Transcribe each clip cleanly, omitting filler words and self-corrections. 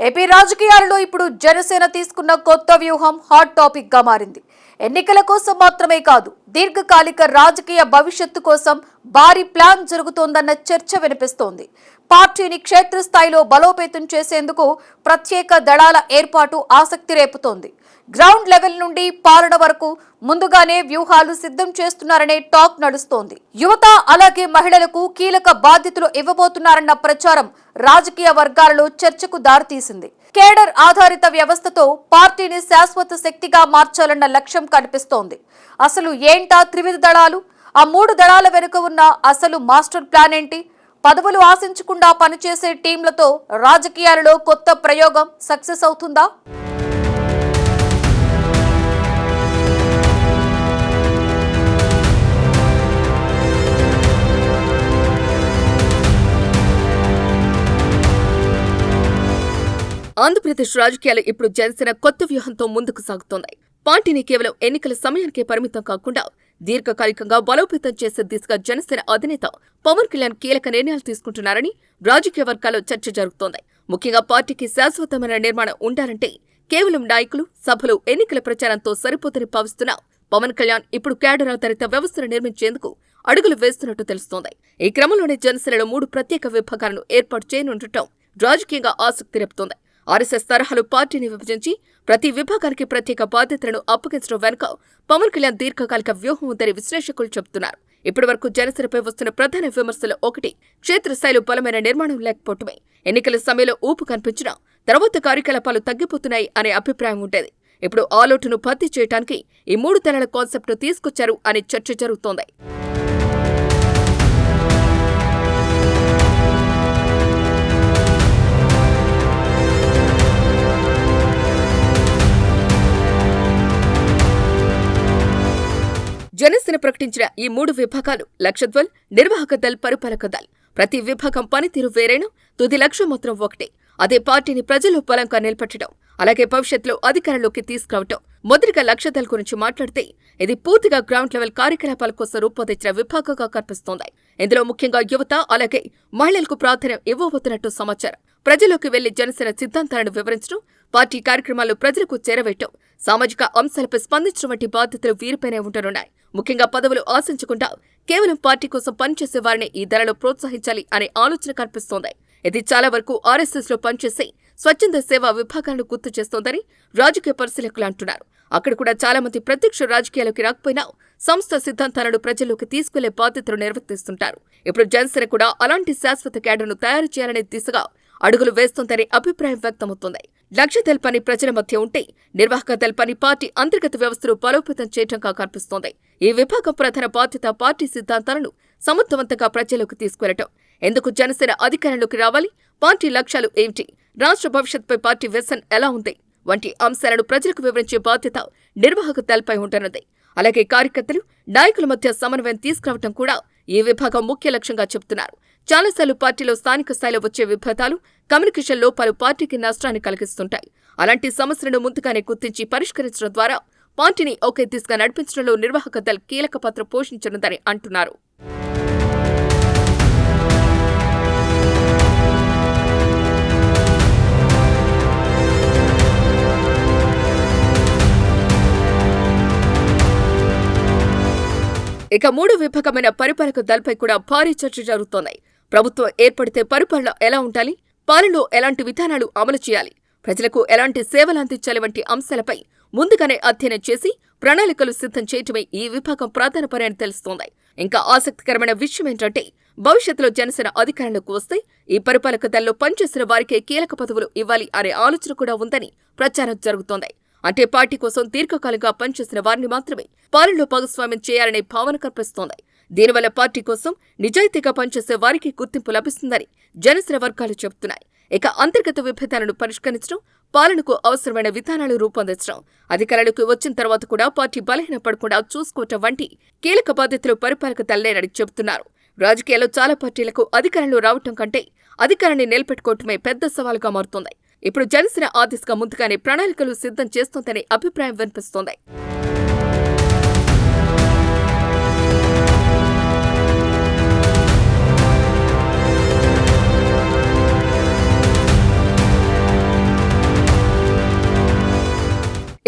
AP రాజకీయాలలో ఇప్పుడు జనసేన తీసుకున్న కొత్త వ్యూహం హాట్ టాపిక్ గా మారింది. ఎన్నికల కోసం మాత్రమే కాదు, దీర్ఘకాలిక రాజకీయ భవిష్యత్తు కోసం భారీ ప్లాన్ జరుగుతోందన్న చర్చ వినిపిస్తోంది. పార్టీని క్షేత్రస్థాయిలో బలోపేతం చేసేందుకు ప్రత్యేక దళాల ఏర్పాటు ఆసక్తి రేపుతోంది. గ్రౌండ్ లెవెల్ నుండి పాలన వరకు ముందుగానే వ్యూహాలు సిద్ధం చేస్తున్నారనే టాక్ నడుస్తోంది. యువత అలాగే మహిళలకు కీలక బాధ్యతలు ఇవ్వబోతున్నారన్న ప్రచారం రాజకీయ వర్గాలలో చర్చకు దారితీసింది. కేడర్ ఆధారిత వ్యవస్థతో పార్టీని శాశ్వత శక్తిగా మార్చాలన్న లక్ష్యం కనిపిస్తోంది. అసలు ఏంటా త్రివిధ దళాలు? ఆ మూడు దళాల వెనుక ఉన్న అసలు మాస్టర్ ప్లాన్ ఏంటి? పదవులు ఆశించకుండా పనిచేసే టీంలతో రాజకీయాలలో కొత్త ప్రయోగం సక్సెస్ అవుతుందా? ఆంధ్రప్రదేశ్ రాజకీయాలు ఇప్పుడు జనసేన కొత్త వ్యూహంతో ముందుకు సాగుతోంది. పార్టీని కేవలం ఎన్నికల సమయానికే పరిమితం కాకుండా దీర్ఘకాలికంగా బలోపేతం చేసే దిశగా జనసేన అధినేత పవన్ కళ్యాణ్ కీలక నిర్ణయాలు తీసుకుంటున్నారని రాజకీయ వర్గాల్లో చర్చ జరుగుతోంది. ముఖ్యంగా పార్టీకి శాశ్వతమైన నిర్మాణం ఉండాలంటే కేవలం నాయకులు, సభలు, ఎన్నికల ప్రచారంతో సరిపోదని భావిస్తున్న పవన్ కళ్యాణ్ ఇప్పుడు కేడర్ ఆధారిత వ్యవస్థను నిర్మించేందుకు అడుగులు వేస్తున్నట్టు తెలుస్తోంది. ఈ క్రమంలోనే జనసేనలో 3 ప్రత్యేక విభాగాలను ఏర్పాటు చేయనుండటం రాజకీయంగా ఆసక్తి రేపుతోంది. ఆర్ఎస్ఎస్ తరహాలో పార్టీని విభజించి ప్రతి విభాగానికి ప్రత్యేక బాధ్యతలను అప్పగించడం వెనుక పవన్ కళ్యాణ్ దీర్ఘకాలిక వ్యూహం ఉందని విశ్లేషకులు చెబుతున్నారు. ఇప్పటి వరకు జనసేనపై వస్తున్న ప్రధాన విమర్శలు ఒకటి, క్షేత్రస్థాయిలో బలమైన నిర్మాణం లేకపోవటమే. ఎన్నికల సమయంలో ఊపు కనిపించినా తర్వాత కార్యకలాపాలు తగ్గిపోతున్నాయి అనే అభిప్రాయం ఉండేది. ఇప్పుడు ఆ లోటును భర్తీ చేయడానికి ఈ 3 దళాల కాన్సెప్ట్ను తీసుకొచ్చారు అనే చర్చ జరుగుతోంది. జనసేన ప్రకటించిన ఈ 3 విభాగాలు లక్షద్వల్, నిర్వాహక దళ్, పరిపాలక దళ్. ప్రతి విభాగం పనితీరు వేరైనా తుది లక్ష్యం మాత్రం ఒకటే, అదే పార్టీని ప్రజల్లో బలంగా నిలబెట్టడం, అలాగే భవిష్యత్తులో అధికారంలోకి తీసుకురావటం. మొదటిగా లక్షదళ్ గురించి మాట్లాడితే ఇది పూర్తిగా గ్రౌండ్ లెవెల్ కార్యకలాపాల కోసం రూపొందించిన విభాగంగా కనిపిస్తోంది. ఇందులో ముఖ్యంగా యువత అలాగే మహిళలకు ప్రాధాన్యం ఇవ్వబోతున్నట్టు సమాచారం. ప్రజల్లోకి వెళ్లి జనసేన సిద్ధాంతాలను వివరించడం, పార్టీ కార్యక్రమాలు ప్రజలకు చేరవేయటం, సామాజిక అంశాలపై స్పందించడం వంటి బాధ్యతలు వీరిపైనే ఉండనున్నాయి. ముఖ్యంగా పదవులు ఆశించకుండా కేవలం పార్టీ కోసం పనిచేసే వారిని ఈ ధరలో ప్రోత్సహించాలి అనే ఆలోచన కనిపిస్తోంది. ఇది చాలా వరకు ఆర్ఎస్ఎస్ లో పనిచేసే స్వచ్ఛంద సేవా విభాగాలను గుర్తు చేస్తోందని రాజకీయ పరిశీలకులు అంటున్నారు. అక్కడ కూడా చాలా మంది ప్రత్యక్ష రాజకీయాల్లోకి రాకపోయినా సంస్థ సిద్ధాంతాలను ప్రజల్లోకి తీసుకెళ్లే బాధ్యతలు నిర్వర్తిస్తుంటారు. ఇప్పుడు జనసేన కూడా అలాంటి శాశ్వత క్యాడర్ను తయారు చేయాలనే దిశగా అడుగులు వేస్తోందనే అభిప్రాయం వ్యక్తమవుతోంది. లక్షదళ్ పని ప్రజల మధ్య ఉంటే, నిర్వాహక దళ్ పని పార్టీ అంతర్గత వ్యవస్థను బలోపేతం చేయడంగా కనిపిస్తోంది. ఈ విభాగం ప్రధాన బాధ్యత పార్టీ సిద్ధాంతాలను సమర్థవంతంగా ప్రజల్లోకి తీసుకెళ్లటం. ఎందుకు జనసేన అధికారంలోకి రావాలి, పార్టీ లక్ష్యాలు ఏమిటి, రాష్ట్ర భవిష్యత్తుపై పార్టీ విజన్ ఎలా ఉంది వంటి అంశాలను ప్రజలకు వివరించే బాధ్యత నిర్వాహక దళపై ఉంటనుంది. అలాగే కార్యకర్తలు, నాయకుల మధ్య సమన్వయం తీసుకురావడం కూడా ఈ విభాగం ముఖ్య లక్ష్యంగా చెబుతున్నారు. చాలాసార్లు పార్టీలో స్థానిక స్థాయిలో వచ్చే విభేదాలు, కమ్యూనికేషన్ లోపాలు పార్టీకి నష్టాన్ని కలిగిస్తుంటాయి. అలాంటి సమస్యలను ముందుగానే గుర్తించి పరిష్కరించడం ద్వారా పార్టీని ఒకే దిశగా నడిపించడంలో నిర్వాహక దళ్ కీలక పాత్ర పోషించనుందని అంటున్నారు. ఇక 3 విభాగమైన పరిపాలక దళపై కూడా భారీ చర్చ జరుగుతోంది. ప్రభుత్వం ఏర్పడితే పరిపాలన ఎలా ఉండాలి, పాలనలో ఎలాంటి విధానాలు అమలు చేయాలి, ప్రజలకు ఎలాంటి సేవలు అందించాలి వంటి అంశాలపై ముందుగానే అధ్యయనం చేసి ప్రణాళికలు సిద్ధం చేయటమే ఈ విభాగం ప్రధాన పని అని తెలుస్తోంది. ఇంకా ఆసక్తికరమైన విషయం ఏంటంటే, భవిష్యత్తులో జనసేన అధికారంలోకి వస్తే ఈ పరిపాలక దళలో పనిచేసిన వారికే కీలక పదవులు ఇవ్వాలి అనే ఆలోచన కూడా ఉందని ప్రచారం జరుగుతోంది. అంటే పార్టీ కోసం దీర్ఘకాలంగా పనిచేసిన వారిని మాత్రమే పాలనలో భాగస్వామ్యం చేయాలనే భావన కనిపిస్తోంది. దీనివల్ల పార్టీ కోసం నిజాయితీగా పనిచేసే వారికి గుర్తింపు లభిస్తుందని జనసేన వర్గాలు చెబుతున్నాయి. ఇక అంతర్గత విభేదాలను పరిష్కరించడం, పాలనకు అవసరమైన విధానాలు రూపొందించడం, అధికారంలోకి వచ్చిన తర్వాత కూడా పార్టీ బలహీనపడకుండా చూసుకోవటం వంటి కీలక బాధ్యతలు పరిపాలక దళేనని చెబుతున్నారు. రాజకీయాల్లో చాలా పార్టీలకు అధికారంలో రావటం కంటే అధికారాన్ని నిలబెట్టుకోవటమే పెద్ద సవాలుగా మారుతోంది. ఇప్పుడు జనసేన ఆ దిశగా ముందుగానే ప్రణాళికలు సిద్ధం చేస్తోందనే అభిప్రాయం వినిపిస్తోంది.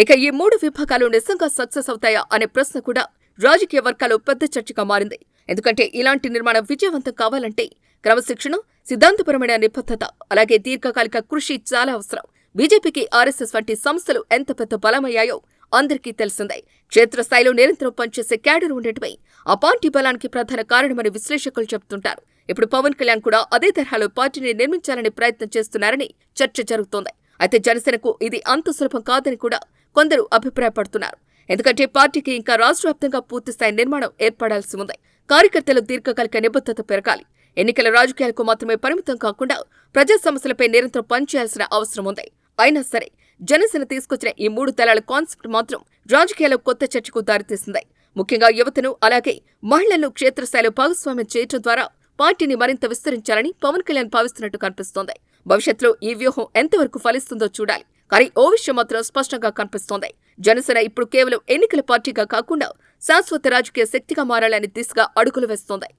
ఇక ఈ 3 విభాగాలు నిజంగా సక్సెస్ అవుతాయా అనే ప్రశ్న కూడా రాజకీయ వర్గాల్లో పెద్ద చర్చగా మారింది. ఎందుకంటే ఇలాంటి నిర్మాణం విజయవంతం కావాలంటే క్రమశిక్షణ, సిద్ధాంతపరమైన నిబద్ధత, అలాగే దీర్ఘకాలిక కృషి చాలా అవసరం. బీజేపీకి ఆర్ఎస్ఎస్ వంటి సంస్థలు ఎంత పెద్ద బలమయ్యాయో అందరికీ తెలిసిందే. క్షేత్రస్థాయిలో నిరంతరం పనిచేసే క్యాడర్ ఉండటమే ఆ పార్టీ బలానికి ప్రధాన కారణమని విశ్లేషకులు చెబుతుంటారు. ఇప్పుడు పవన్ కళ్యాణ్ కూడా అదే తరహాలో పార్టీని నిర్మించాలనే ప్రయత్నం చేస్తున్నారని చర్చ జరుగుతోంది. అయితే జనసేనకు ఇది అంత సులభం కాదని కూడా కొందరు అభిప్రాయపడుతున్నారు. ఎందుకంటే పార్టీకి ఇంకా రాష్ట్ర వ్యాప్తంగా పూర్తిస్థాయి నిర్మాణం ఏర్పడాల్సి ఉంది. కార్యకర్తలు దీర్ఘకాలిక నిబద్ధత పెరగాలి. ఎన్నికల రాజకీయాలకు మాత్రమే పరిమితం కాకుండా ప్రజా సమస్యలపై నిరంతరం పనిచేయాల్సిన అవసరం ఉంది. అయినా సరే జనసేన తీసుకొచ్చిన ఈ 3 దళాల కాన్సెప్ట్ మాత్రం రాజకీయాల్లో కొత్త చర్చకు దారితీసింది. ముఖ్యంగా యువతను అలాగే మహిళలను క్షేత్రస్థాయిలో భాగస్వామ్యం చేయడం ద్వారా పార్టీని మరింత విస్తరించాలని పవన్ కళ్యాణ్ భావిస్తున్నట్టు కనిపిస్తోంది. భవిష్యత్తులో ఈ వ్యూహం ఎంతవరకు ఫలిస్తుందో చూడాలి. కానీ ఓ విషయం మాత్రం స్పష్టంగా కనిపిస్తోంది. జనసేన ఇప్పుడు కేవలం ఎన్నికల పార్టీగా కాకుండా శాశ్వత రాజకీయ శక్తిగా మారాలనే దిశగా అడుగులు వేస్తోంది.